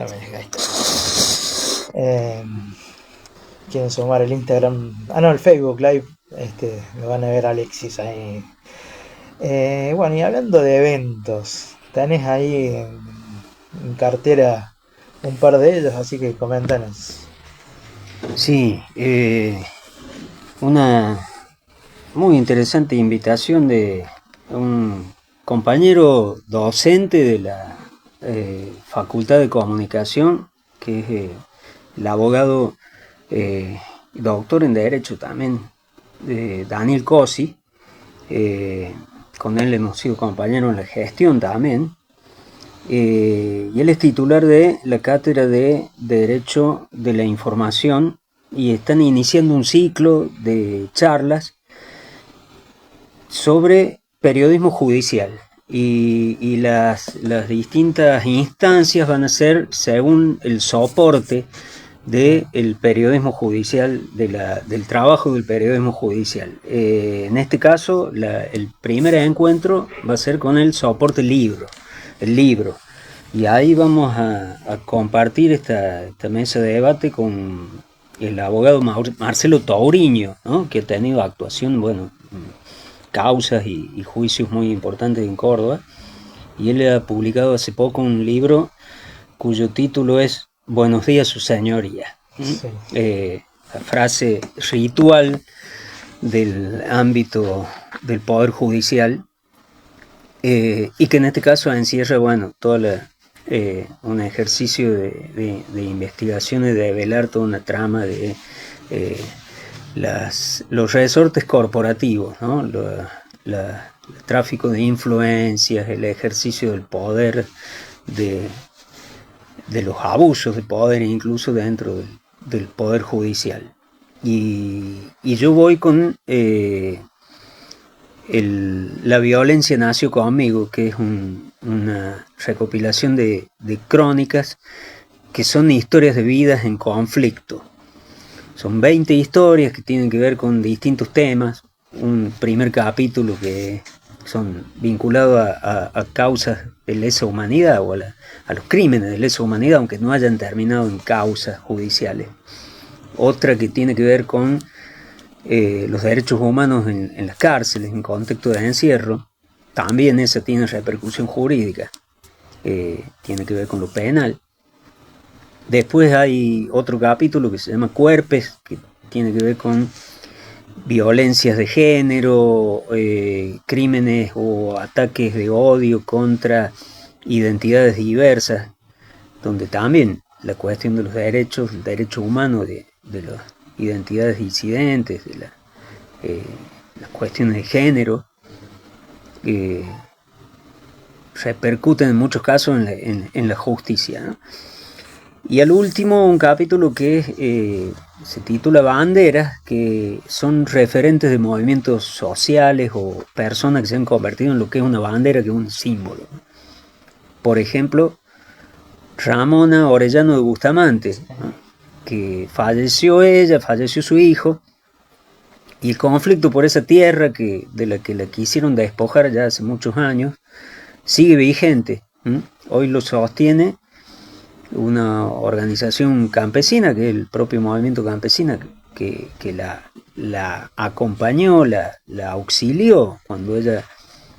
Ahí está. Eh, Quieren sumar el Instagram. Ah, no, el Facebook Live. Me van a ver Alexis ahí. Bueno, y hablando de eventos, tenés ahí en cartera un par de ellos, así que coméntanos. Sí, una muy interesante invitación de un compañero docente de la Facultad de Comunicación, que es el abogado doctor en Derecho también, Daniel Cosi. eh, con él hemos sido compañeros en la gestión también. Y él es titular de la Cátedra de Derecho de la Información y están iniciando un ciclo de charlas sobre periodismo judicial. Y las distintas instancias van a ser según el soporte del periodismo judicial, del trabajo del periodismo judicial. En este caso, el primer encuentro va a ser con el soporte el libro. Y ahí vamos a compartir esta mesa de debate con el abogado Marcelo Touriño, ¿no? Que ha tenido actuación, bueno, causas y juicios muy importantes en Córdoba. Y él ha publicado hace poco un libro cuyo título es Buenos días, su señoría. Sí. La frase ritual del ámbito del Poder Judicial, y que en este caso encierra, bueno, un ejercicio de investigación y de velar toda una trama de eh, los resortes corporativos, ¿no? El tráfico de influencias, el ejercicio del poder, de, de los abusos de poder, incluso dentro del poder judicial. Y yo voy con La violencia nació conmigo, que es una recopilación de crónicas que son historias de vidas en conflicto. Son 20 historias que tienen que ver con distintos temas. Un primer capítulo que son vinculados a causas de lesa humanidad o a los crímenes de lesa humanidad, aunque no hayan terminado en causas judiciales. Otra que tiene que ver con los derechos humanos en las cárceles, en contexto de encierro. También esa tiene repercusión jurídica, tiene que ver con lo penal. Después hay otro capítulo que se llama Cuerpes, que tiene que ver con violencias de género, crímenes o ataques de odio contra identidades diversas, donde también la cuestión de los derechos, el derecho humano de las identidades disidentes, eh, las cuestiones de género, eh, repercuten en muchos casos en la justicia, ¿no? Y al último, un capítulo que se titula Banderas, que son referentes de movimientos sociales o personas que se han convertido en lo que es una bandera, que es un símbolo. Por ejemplo, Ramona Orellano de Bustamante, ¿no? Que falleció su hijo, y el conflicto por esa tierra de la que la quisieron despojar ya hace muchos años sigue vigente. ¿Mm? Hoy lo sostiene una organización campesina, que es el propio movimiento campesina, que la acompañó, la auxilió cuando ella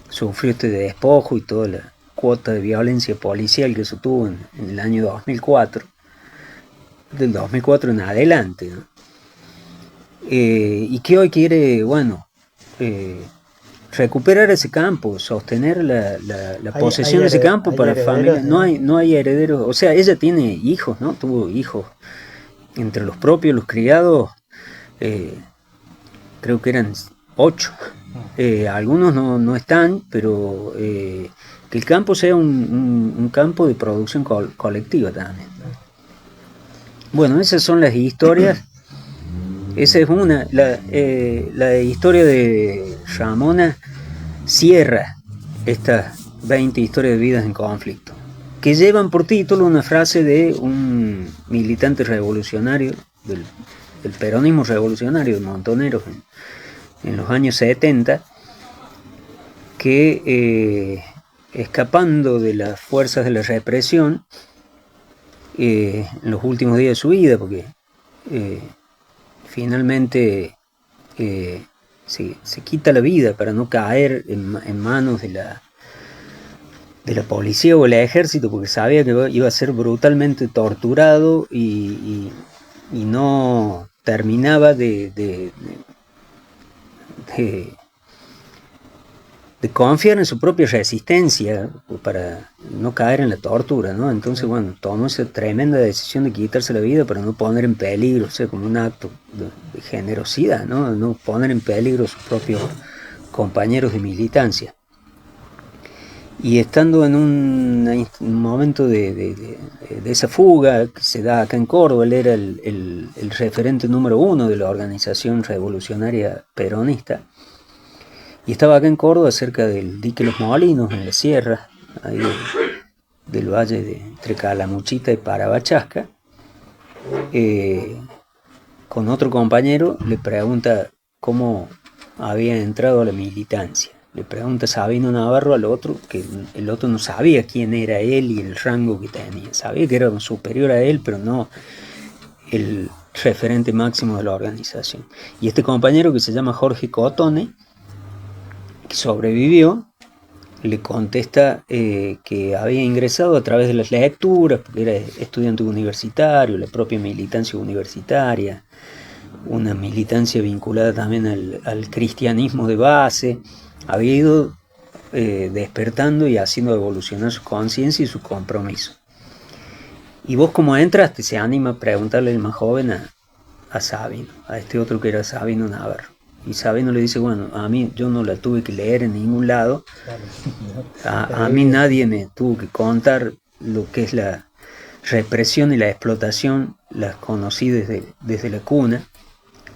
sufrió este despojo y toda la cuota de violencia policial que se tuvo en el año 2004, del 2004 en adelante, ¿no? Y que hoy quiere, bueno, eh, recuperar ese campo, sostener la posesión de ese campo Hay para familias. herederos, digamos. No hay herederos, o sea, ella tiene hijos, ¿no? Tuvo hijos. Entre los propios, los criados, eh, creo que eran 8. Algunos no están, pero que el campo sea un campo de producción colectiva también. Bueno, esas son las historias. Esa es una. La historia de Ramona cierra estas 20 historias de vidas en conflicto, que llevan por título una frase de un militante revolucionario del peronismo revolucionario de Montoneros en los años 70, que escapando de las fuerzas de la represión, en los últimos días de su vida, porque finalmente se quita la vida para no caer en manos de la policía o el ejército, porque sabía que iba a ser brutalmente torturado y no terminaba de confiar en su propia resistencia para no caer en la tortura, ¿no? Entonces, bueno, tomó esa tremenda decisión de quitarse la vida para no poner en peligro, o sea, como un acto de generosidad, ¿no? No poner en peligro a sus propios compañeros de militancia. Y estando en un momento de esa fuga que se da acá en Córdoba, él era el referente número 1 de la organización revolucionaria peronista, y estaba acá en Córdoba, cerca del dique Los Molinos, en la sierra, ahí del valle entre Calamuchita y Parabachasca. Con otro compañero le pregunta cómo había entrado a la militancia. Le pregunta Sabino Navarro al otro, que el otro no sabía quién era él y el rango que tenía. Sabía que era superior a él, pero no el referente máximo de la organización. Y este compañero, que se llama Jorge Cotone, que sobrevivió, le contesta que había ingresado a través de las lecturas, porque era estudiante universitario, la propia militancia universitaria, una militancia vinculada también al cristianismo de base, había ido despertando y haciendo evolucionar su conciencia y su compromiso. Y vos, como entraste, se anima a preguntarle el más joven a Sabino, a este otro que era Sabino Navarro. Y Sabino le dice, bueno, a mí yo no la tuve que leer en ningún lado, a mí nadie me tuvo que contar lo que es la represión y la explotación, las conocí desde la cuna,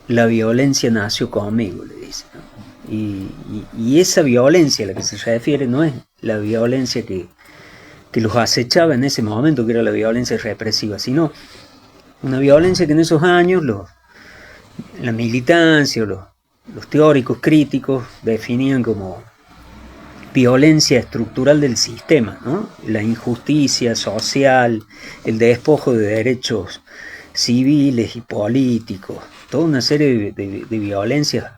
la violencia nació conmigo, le dice, ¿no? Y esa violencia a la que se refiere no es la violencia que los acechaba en ese momento, que era la violencia represiva, sino una violencia que en esos años la militancia o los teóricos críticos definían como violencia estructural del sistema, ¿no? La injusticia social, el despojo de derechos civiles y políticos, toda una serie de violencias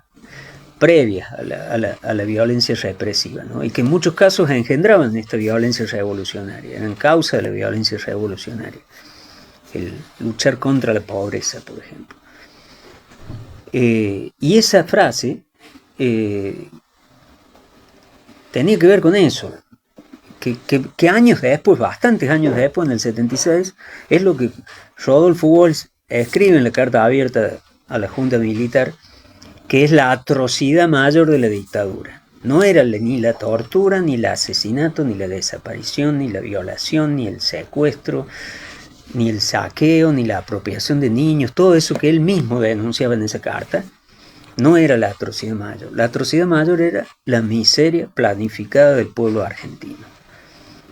previas a la violencia represiva, ¿no? Y que en muchos casos engendraban esta violencia revolucionaria, eran causa de la violencia revolucionaria. El luchar contra la pobreza, por ejemplo. Y esa frase tenía que ver con eso, que años después, bastantes años después, en el 76, es lo que Rodolfo Walsh escribe en la carta abierta a la Junta Militar, que es la atrocidad mayor de la dictadura. No era ni la tortura, ni el asesinato, ni la desaparición, ni la violación, ni el secuestro, ni el saqueo, ni la apropiación de niños, todo eso que él mismo denunciaba en esa carta, no era la atrocidad mayor. La atrocidad mayor era la miseria planificada del pueblo argentino.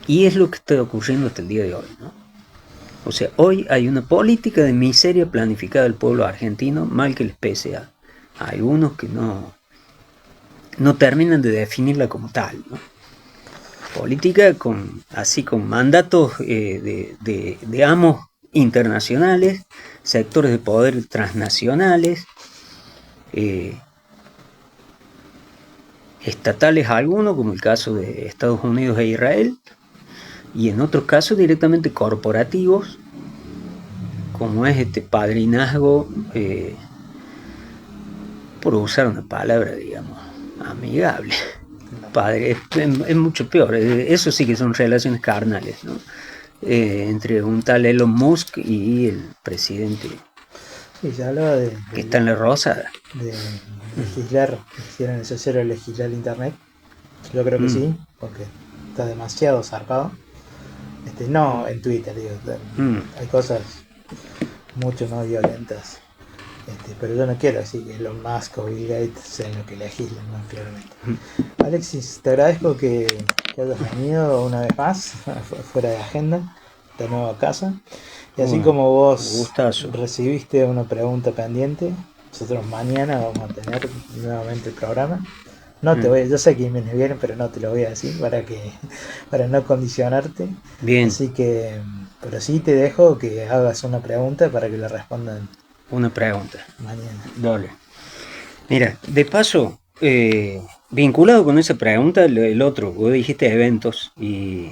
Y es lo que está ocurriendo hasta el día de hoy, ¿no? O sea, hoy hay una política de miseria planificada del pueblo argentino, mal que les pese a algunos que no terminan de definirla como tal, ¿no? Política con mandatos de amos internacionales, sectores de poder transnacionales, estatales algunos, como el caso de Estados Unidos e Israel, y en otros casos directamente corporativos, como es este padrinazgo, por usar una palabra, digamos, amigable. Padre, es mucho peor, eso sí que son relaciones carnales, ¿no? Entre un tal Elon Musk y el presidente, sí, se hablaba que está en la rosada. De legislar, si era necesario legislar internet. Yo creo que sí, porque está demasiado zarpado. No en Twitter, digo, hay cosas mucho más violentas. Pero yo no quiero decir que Elon Musk o Bill Gates sean lo que legislan, ¿no? Claramente. Alexis, te agradezco que hayas venido una vez más, fuera de agenda, de nuevo a casa. Y así como vos gustazo. Recibiste una pregunta pendiente, nosotros mañana vamos a tener nuevamente el programa. No te voy, yo sé que viene bien, pero no te lo voy a decir para no condicionarte. Bien. Así que Pero sí te dejo que hagas una pregunta para que la respondan Una pregunta. mañana. Dale. Mira, de paso, vinculado con esa pregunta, el otro, vos dijiste eventos y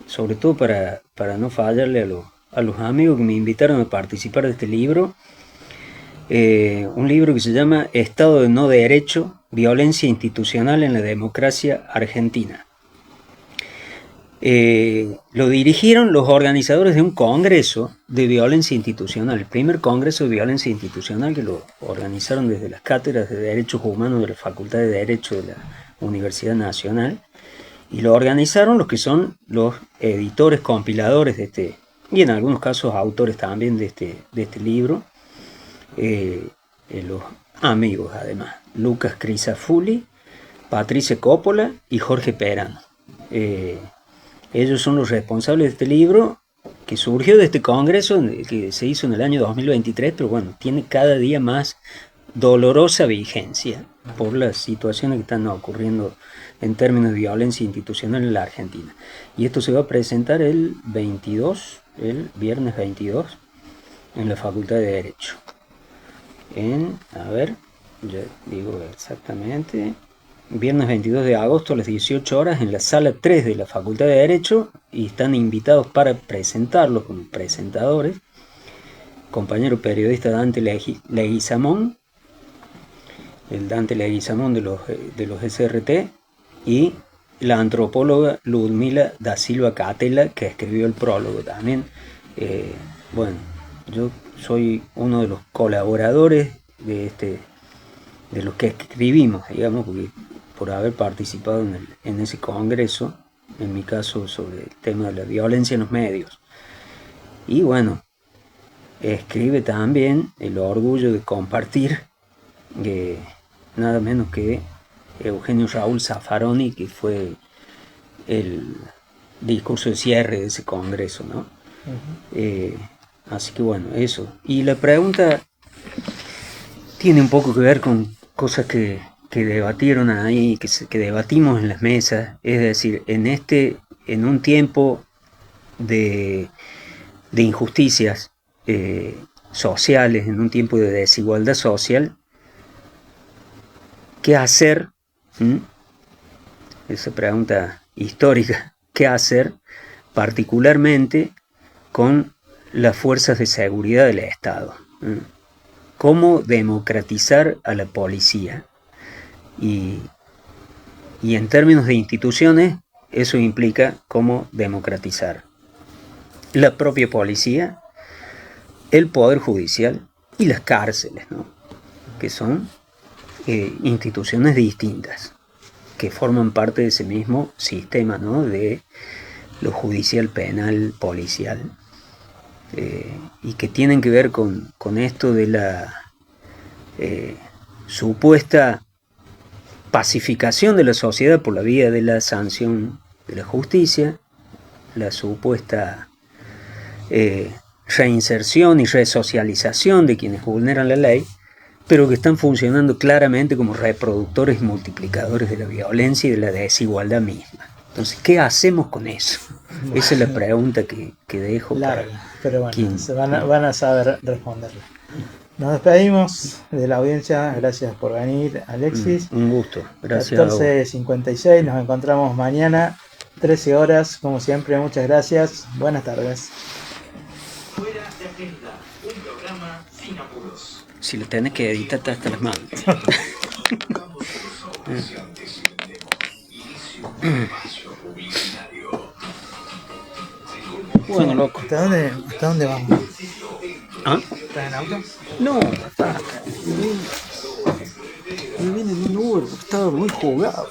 sobre todo para no fallarle a los amigos que me invitaron a participar de este libro, un libro que se llama Estado de no derecho, violencia institucional en la democracia argentina. Lo dirigieron los organizadores de un congreso de violencia institucional, el primer congreso de violencia institucional que lo organizaron desde las cátedras de Derechos Humanos de la Facultad de Derecho de la Universidad Nacional, y lo organizaron los que son los editores, compiladores de este, y en algunos casos autores también de este libro, los amigos además, Lucas Crisafulli, Patricia Coppola y Jorge Perano. Ellos son los responsables de este libro que surgió de este congreso que se hizo en el año 2023, pero bueno, tiene cada día más dolorosa vigencia por las situaciones que están ocurriendo en términos de violencia institucional en la Argentina. Y esto se va a presentar el viernes 22, en la Facultad de Derecho. Ya digo exactamente, viernes 22 de agosto a las 18 horas en la sala 3 de la Facultad de Derecho, y están invitados para presentarlo como presentadores compañero periodista Dante Leguizamón, el Dante Leguizamón de los SRT, y la antropóloga Ludmila da Silva Catela, que escribió el prólogo también. Bueno, yo soy uno de los colaboradores de los que escribimos, digamos, por haber participado en ese congreso, en mi caso sobre el tema de la violencia en los medios. Y bueno, escribe también el orgullo de compartir nada menos que Eugenio Raúl Zaffaroni, que fue el discurso de cierre de ese congreso, ¿no? Así que bueno, eso. Y la pregunta tiene un poco que ver con cosas que debatieron ahí, que debatimos en las mesas. Es decir, en un tiempo de injusticias sociales, en un tiempo de desigualdad social, ¿qué hacer? Esa pregunta histórica, ¿qué hacer particularmente con las fuerzas de seguridad del Estado? ¿Cómo democratizar a la policía? Y en términos de instituciones, eso implica cómo democratizar la propia policía, el Poder Judicial y las cárceles, ¿no? Que son instituciones distintas, que forman parte de ese mismo sistema, ¿no? De lo judicial, penal, policial, y que tienen que ver con esto de la supuesta pacificación de la sociedad por la vía de la sanción de la justicia, la supuesta reinserción y resocialización de quienes vulneran la ley, pero que están funcionando claramente como reproductores y multiplicadores de la violencia y de la desigualdad misma. Entonces, ¿qué hacemos con eso? Esa es la pregunta que dejo larga, para pero bueno, quien van a saber responderla. Nos despedimos de la audiencia. Gracias por venir, Alexis. Un gusto. Gracias. 14:56. Nos encontramos mañana, 13 horas, como siempre. Muchas gracias. Buenas tardes. Fuera de agenda, un programa sin apuros. Si lo tenés que editar hasta las manos. Bueno, loco. ¿Hasta dónde vamos? ¿Ah? ¿Estás en auto? No, me viene en un Uber, estaba muy jugado.